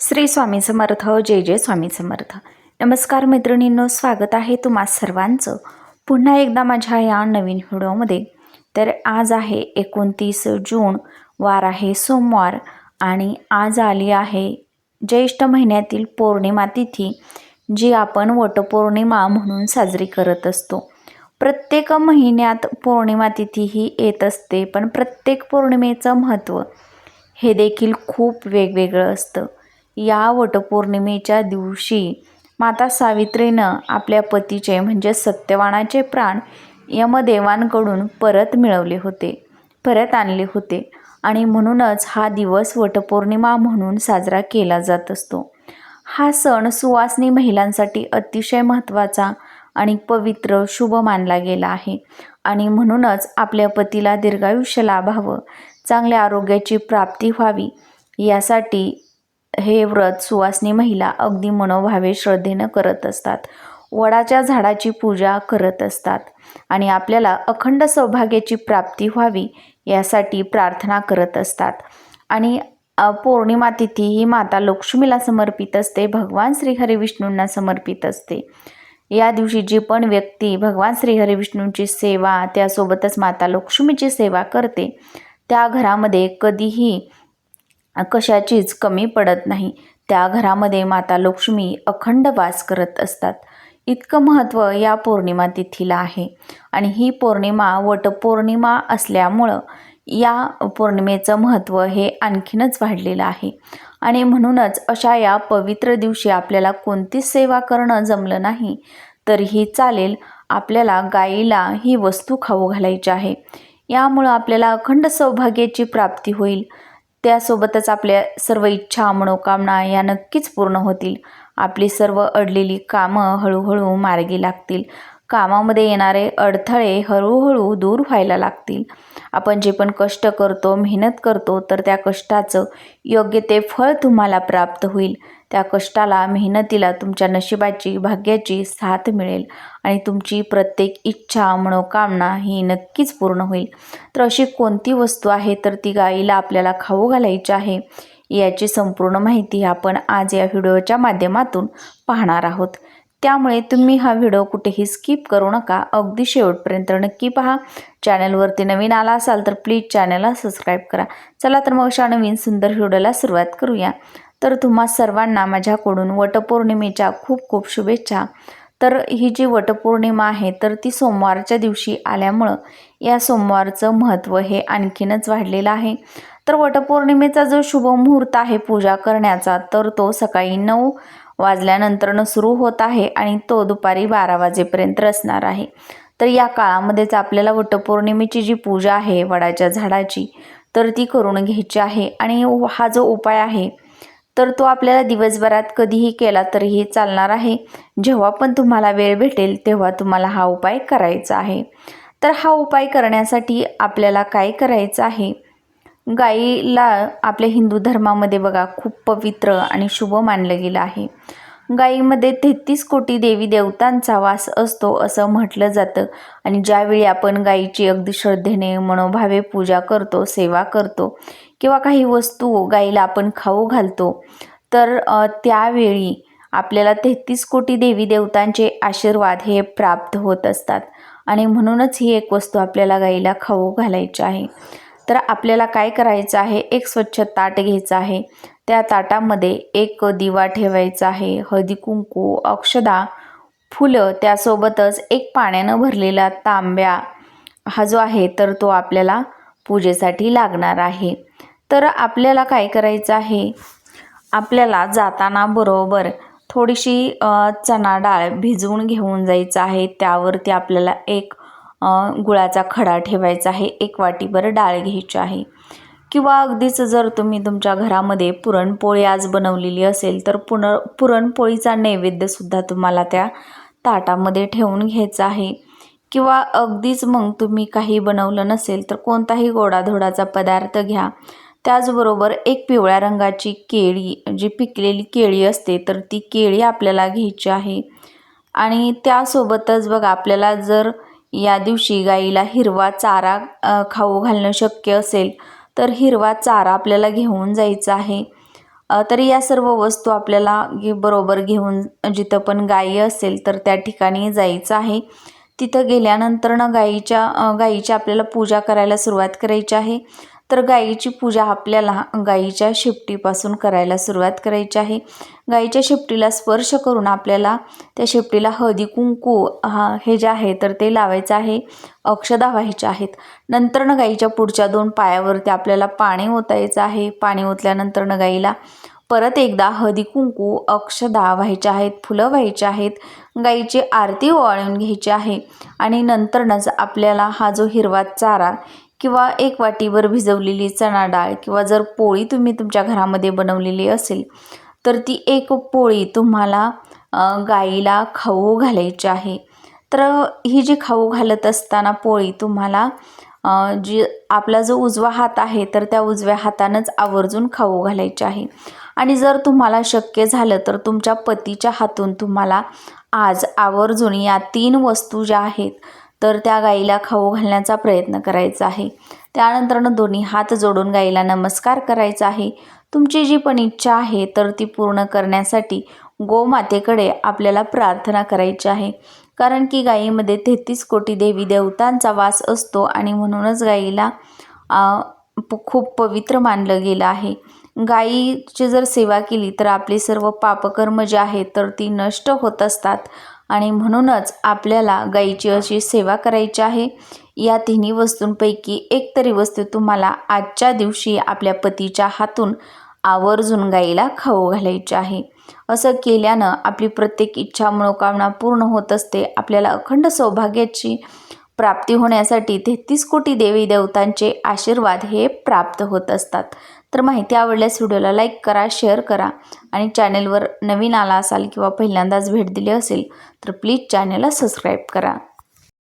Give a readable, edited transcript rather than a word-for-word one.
श्री स्वामी समर्थ. जय जय स्वामी समर्थ. नमस्कार मैत्रिणींनो, स्वागत आहे तुम्हा सर्वांचं पुन्हा एकदा माझ्या या नवीन व्हिडिओमध्ये. तर आज आहे 29 जून, वार आहे सोमवार आणि आज आली आहे ज्येष्ठ महिन्यातील पौर्णिमा तिथी, जी आपण वटपौर्णिमा म्हणून साजरी करत असतो. प्रत्येक महिन्यात पौर्णिमा तिथी ही येत असते, पण प्रत्येक पौर्णिमेचं महत्त्व हे देखील खूप वेगवेगळं असतं. या वटपौर्णिमेच्या दिवशी माता सावित्रीनं आपल्या पतीचे म्हणजे सत्यवानाचे प्राण यमदेवांकडून परत आणले होते आणि म्हणूनच हा दिवस वटपौर्णिमा म्हणून साजरा केला जात असतो. हा सण सुवासिनी महिलांसाठी अतिशय महत्त्वाचा आणि पवित्र शुभ मानला गेला आहे आणि म्हणूनच आपल्या पतीला दीर्घायुष्य लाभावं, चांगल्या आरोग्याची प्राप्ती व्हावी यासाठी हे व्रत सुवासिनी महिला अगदी मनोभावे श्रद्धेनं करत असतात. वडाच्या झाडाची पूजा करत असतात आणि आपल्याला अखंड सौभाग्याची प्राप्ती व्हावी यासाठी प्रार्थना करत असतात. आणि पौर्णिमा तिथी ही माता लक्ष्मीला समर्पित असते, भगवान श्रीहरी विष्णूंना समर्पित असते. या दिवशी जी पण व्यक्ती भगवान श्रीहरी विष्णूंची सेवा त्यासोबतच माता लक्ष्मीची सेवा करते, त्या घरामध्ये कधीही कशाचीच कमी पडत नाही. त्या घरामध्ये माता लक्ष्मी अखंड वास करत असतात. इतकं महत्त्व या पौर्णिमा तिथीला आहे आणि ही पौर्णिमा वटपौर्णिमा असल्यामुळं या पौर्णिमेचं महत्त्व हे आणखीनच वाढलेलं आहे. आणि म्हणूनच अशा या पवित्र दिवशी आपल्याला कोणतीच सेवा करणं जमलं नाही तरीही चालेल, आपल्याला गाईला ही वस्तू खाऊ घालायची आहे. यामुळं आपल्याला अखंड सौभाग्याची प्राप्ती होईल. त्यासोबतच आपल्या सर्व इच्छा मनोकामना या नक्कीच पूर्ण होतील. आपली सर्व अडलेली कामं हळूहळू मार्गी लागतील. कामामध्ये येणारे अडथळे हळूहळू दूर व्हायला लागतील. आपण जे पण कष्ट करतो, मेहनत करतो, तर त्या कष्टाचं योग्य ते फळ तुम्हाला प्राप्त होईल. त्या कष्टाला, मेहनतीला तुमच्या नशिबाची, भाग्याची साथ मिळेल आणि तुमची प्रत्येक इच्छा मनोकामना ही नक्कीच पूर्ण होईल. तर अशी कोणती वस्तू आहे तर ती गाईला आपल्याला खाऊ घालायची आहे, याची संपूर्ण माहिती आपण आज या व्हिडिओच्या माध्यमातून पाहणार आहोत. त्यामुळे तुम्ही हा व्हिडिओ कुठेही स्किप करू नका, अगदी शेवटपर्यंत नक्की पहा. चॅनलवरती नवीन आला असाल तर प्लीज चॅनलला सबस्क्राईब करा. चला तर मग अशा नवीन सुंदर व्हिडिओला सुरुवात करूया. तर तुम्हा सर्वांना माझ्याकडून वटपौर्णिमेच्या खूप खूप शुभेच्छा. तर ही जी वटपौर्णिमा आहे तर ती सोमवारच्या दिवशी आल्यामुळं या सोमवारचं महत्त्व हे आणखीनच वाढलेलं आहे. तर वटपौर्णिमेचा जो शुभ मुहूर्त आहे पूजा करण्याचा, तर तो सकाळी 9 वाजल्यानंतरनं सुरू होत आहे आणि तो दुपारी 12 वाजेपर्यंत असणार आहे. तर या काळामध्येच आपल्याला वटपौर्णिमेची जी पूजा आहे वडाच्या झाडाची, तर ती करून घ्यायची आहे. आणि हा जो उपाय आहे तर तो आपल्याला दिवसभरात कधीही केला तरीही चालणार आहे. जेव्हा पण तुम्हाला वेळ भेटेल तेव्हा तुम्हाला हा उपाय करायचा आहे. तर हा उपाय करण्यासाठी आपल्याला काय करायचं आहे, गाईला आपल्या हिंदू धर्मामध्ये बघा खूप पवित्र आणि शुभ मानलं गेलं आहे. गाईमध्ये 33 कोटी देवी देवतांचा वास असतो असं म्हटलं जातं. आणि ज्यावेळी आपण गाईची अगदी श्रद्धेने मनोभावे पूजा करतो, सेवा करतो किंवा काही वस्तू गाईला आपण खाऊ घालतो, तर त्यावेळी आपल्याला 33 कोटी देवी देवतांचे आशीर्वाद हे प्राप्त होत असतात. आणि म्हणूनच ही एक वस्तू आपल्याला गाईला खाऊ घालायची आहे. तर आपल्याला काय करायचं आहे, एक स्वच्छ ताट घ्यायचं आहे. त्या ताटामध्ये एक दिवा ठेवायचा आहे, हळदी कुंकू, अक्षदा, फुलं, त्यासोबतच एक पाण्यानं भरलेला तांब्या हा जो आहे तर तो आपल्याला पूजेसाठी लागणार आहे. तर आपल्याला काय करायचं आहे, आपल्याला जाताना बरोबर थोडीशी चणा डाळ भिजवून घेऊन जायचं आहे. त्यावरती आपल्याला एक गुळाचा खडा ठेवायचा आहे, 1 वाटीभर डाळ घ्यायची आहे. किंवा अगदीच जर तुम्ही तुमच्या घरामध्ये पुरणपोळी आज बनवलेली असेल तर पुरणपोळीचा नैवेद्यसुद्धा तुम्हाला त्या ताटामध्ये ठेवून घ्यायचा आहे. किंवा अगदीच मग तुम्ही काही बनवलं नसेल तर कोणताही गोडाधोडाचा पदार्थ घ्या. त्याचबरोबर एक पिवळ्या रंगाची केळी, जी पिकलेली केळी असते, तर ती केळी आपल्याला घ्यायची आहे. आणि त्यासोबतच बघा आपल्याला जर या दिवशी गाईला हिरवा चारा खाऊ घालणं शक्य असेल तर हिरवा चारा आपल्याला घेऊन जायचा आहे. तर या सर्व वस्तू आपल्याला बरोबर घेऊन जिथं पण गायी असेल तर त्या ठिकाणी जायचं आहे. तिथं गेल्यानंतर गायीची आपल्याला पूजा करायला सुरुवात करायची आहे. तर गायीची पूजा आपल्याला गायीच्या शेपटीपासून करायला सुरुवात करायची आहे. गायीच्या शेपटीला स्पर्श करून आपल्याला त्या शेपटीला हळदी कुंकू हे जे आहे तर ते लावायचं आहे, अक्षदा व्हायच्या आहेत. नंतरनं गायीच्या पुढच्या 2 पायावरती आपल्याला पाणी ओतायचं आहे. पाणी ओतल्यानंतरनं गायीला परत एकदा हळदी कुंकू, अक्षदा व्हायच्या आहेत, फुलं व्हायची आहेत, गायीची आरती ओवाळून घ्यायची आहे. आणि नंतरनंच आपल्याला हा जो हिरवा चारा किंवा 1 वाटीभर भिजवलेली चणा डाळ किंवा जर पोळी तुम्ही तुमच्या घरामध्ये बनवलेली असेल तर ती 1 पोळी तुम्हाला गाईला खाऊ घालायची आहे. तर ही जी खाऊ घालत असताना पोळी तुम्हाला जी आपला जो उजवा हात आहे तर त्या उजव्या हातानंच आवर्जून खाऊ घालायची आहे. आणि जर तुम्हाला शक्य झालं तर तुमच्या पतीच्या हातून तुम्हाला आज आवर्जून या 3 वस्तू ज्या आहेत तर त्या गाईला खाऊ घालण्याचा प्रयत्न करायचा आहे. त्यानंतरनं दोन्ही हात जोडून गाईला नमस्कार करायचा आहे. तुमची जी पण इच्छा आहे तर ती पूर्ण करण्यासाठी गोमातेकडे आपल्याला प्रार्थना करायची आहे. कारण की गायीमध्ये 33 कोटी देवी देवतांचा वास असतो आणि म्हणूनच गाईला खूप पवित्र मानलं गेलं आहे. गायीची जर सेवा केली तर आपले सर्व पापकर्म जे आहेत तर ती नष्ट होत असतात आणि म्हणूनच आपल्याला गायीची अशी सेवा करायची आहे. या 3 वस्तूंपैकी एक तरी वस्तू तुम्हाला आजच्या दिवशी आपल्या पतीच्या हातून आवर्जून गायीला खाऊ घालायची आहे. असं केल्यानं आपली प्रत्येक इच्छा मनोकामना पूर्ण होत असते. आपल्याला अखंड सौभाग्याची प्राप्ती होण्यासाठी 33 कोटी देवी देवतांचे आशीर्वाद हे प्राप्त होत असतात. तर माहिती आवडल्यास व्हिडिओला लाईक करा, शेअर करा आणि चॅनेलवर नवीन आला असाल किंवा पहिल्यांदाच भेट दिली असेल तर प्लीज चॅनेलला सबस्क्राईब करा.